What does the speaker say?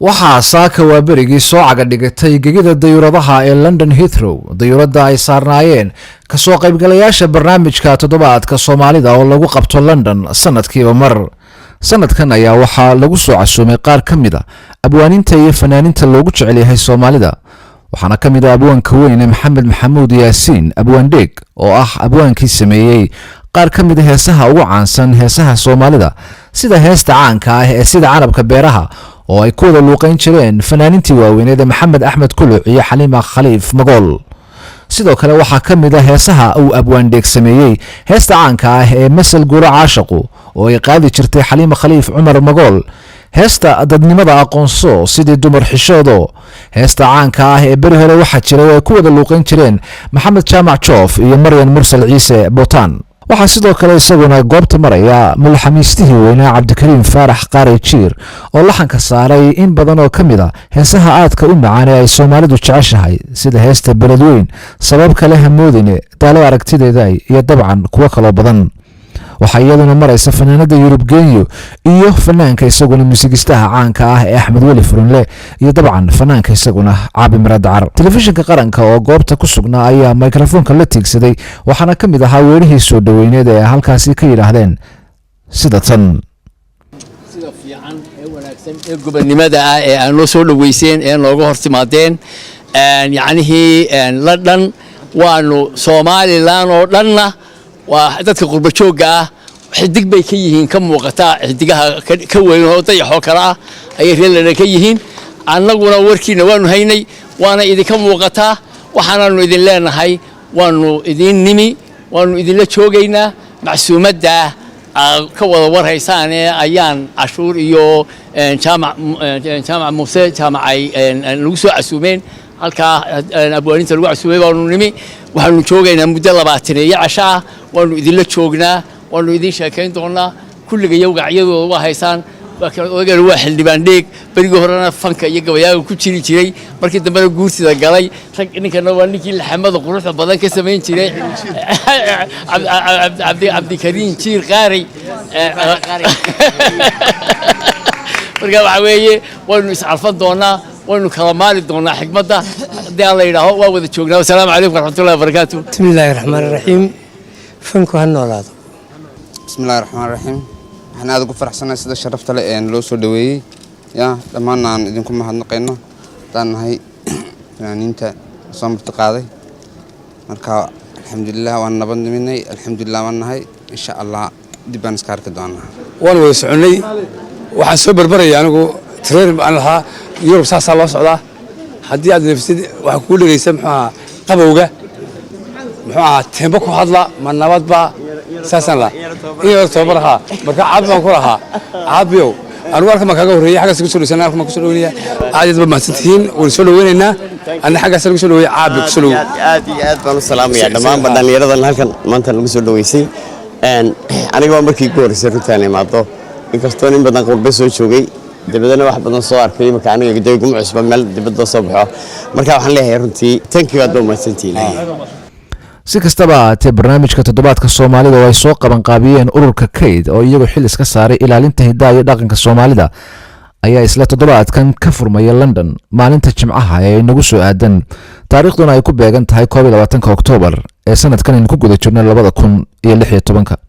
waxaa saaka waa berigii soo caga dhigatay gegida dayuuradaha ee London Heathrow dayuurada ay saarnaayeen kasoo qaybgalayaasha barnaamijka toddobaadka Soomaalida oo lagu qabto London sanadkiiba mar. sanadkan ayaa waxaa lagu soo casuumay qaar kamid ah abwaaninta iyo fanaaninta loogu jecel yahay Soomaalida, waxaana kamid ah abwaanka weyn Maxamed Maxamuud Yaasiin abwaan Dheeg oo ah abwaankii sameeyay qaar kamid ah heesaha ugu caansan heesaha Soomaalida sida heesta caanka ah ee sida carabka beeraha oo ay ku wada luuqeyn jireen fanaanintii waaweyneed Maxamed Axmed Kuluc iyo Xaliima Khaliif Magool. sidoo kale waxaa kamid ah heesaha uu abwaan Dheeg sameeyay heesta caanka ah ee Masal Guura Caashaqo oo ay qaadi jirtay Xaliima Khaliif Cumar Magool, heesta dadnimada aqoonso sidii dumar xishoodo, heesta caanka ah ee bari hore waxaa jiray oo ay ku wada luuqeyn jireen Maxamed Jaamac Joof iyo Maryan Mursal Ciise Bootaan. waxaa sidoo kale isaguna goobta maraya mulxamiistihii weynaa Cabdikariim Faarax Qaari Jiir oo laxanka saaray in badan oo kamid ah heesaha aadka u macaan ee ay Soomaalidu jeceshahay sida heesta Beledweyn, Sabab kale hamoodine, Daalo aragtideeda iyo dabcan kuwa kale badan. waxaa iyaduna maraysa fanaanada Yurub Genyo iyo fanaanka isaguna muusigistaha caanka ah ee Axmed Weli Furunle iyo dabcan fanaanka isaguna Caabi Marad Car. telefishinka qaranka oo goobta ku sugnaa ayaa mikrofoonka la tiigsaday waxaana kamid ahaa weerihii soo dhaweyneed ee halkaasi ka yiraahdeen sida tan. sida fiican ee wanaagsan ee gobonimada ah ee aan loo soo dhaweyseen ee nooga hortimaadeen yacnihii London waanu Somaliland oo dhanna waa dadka qurba jooga ah xidig bay ka yihiin ka muuqata xidigaha ka weyn oo dayaxo kala ah ay reelana ka yihiin. annaguna warkiina waanu haynay waana idinka muuqata waxaanaanu idin leenahay waanu idin nimi waanu idinla joogaynaa macsuumadda ka wada warhaysaan ee ayaan cashuur iyo jaamac muuse jaamacay lagu soo casuumeen halka abwaaninta lagu casuumay baanu nimi waxaanu joogaynaa muddo 20 casho ah waanu idinla joognaa waanu idin sheekayn doonaa kulliga yowgacyadooda waa haysaan odaygana waa xildhibaan Dheeg berigii horena fanka iyo gabayaaga ku jiri jiray markii dambena guursida galay rag ninkana waa ninkii laxamada quruxda badan ka sameyn jiray Cabdikariim Jiir Qaari marka waxa weeye waanu iscalfan doonaa waanu kala maali doonaa xigmadda hadii aan la yiraahdo waa wada joognaa. Assalaamu calaykum waraxmatullaahi wabarakaatuh. bismillaahir rahmaanir rahiim. fanku ha noolaado. bismillaahir rahmaanir rahiim. waxaan aad ugu faraxsanahay sida sharafta leh ee loo soo dhaweeyay dhammaan aan idinku mahadnaqayno daan nahay fanaaniinta soo martiqaaday marka alxamdulillaah waan nabad niminay alxamdulillaah waan nahay insha Allah dib aan iska arki doonaa. waan wada soconay waxaan soo barbaray anigu train baan lahaa Yurub saasa loo socdaa haddii aad nafsid waxa ku dhageysan qabowga tembo ku hadla ma nabad ba saasan la iyo toobaraha marka caab baan ku lahaa caabiyo anigu halka ma kaga horeeyay xagga soo dhaweysanaa halka ma ku soo dhaweynaya aad ba mahadsantihiin waan soo dhaweynaynaa ana xagga soo dhaweeyay caabi ku soo aad iyo aad baan u salaamayaa dhammaan dhalinyaradan halkan maanta lagu soo dhaweysay aniga waa markii ugu horeysay runtaan imaado inkastoo in badan qurbe soo joogay dibadana wax badan soo arkay marka aniga gudaygu cusba meel dibadda soo baxo marka waxaan leeyahay runtii thank you aad u mahadsantihiin. si kastaba ahaatee barnaamijka toddobaadka Soomaalida oo ay soo qaban qaabiyeen ururka Kayd oo iyagu xil iska saaray ilaalinta hidaha iyo dhaqanka Soomaalida ayaa isla toddobaadkan ka furmaya London maalinta Jimcaha ee inagu soo aadan taariikhduna ay ku beegan tahay 22 Oktoobar ee sanadkan in ku guda jirnay 2016.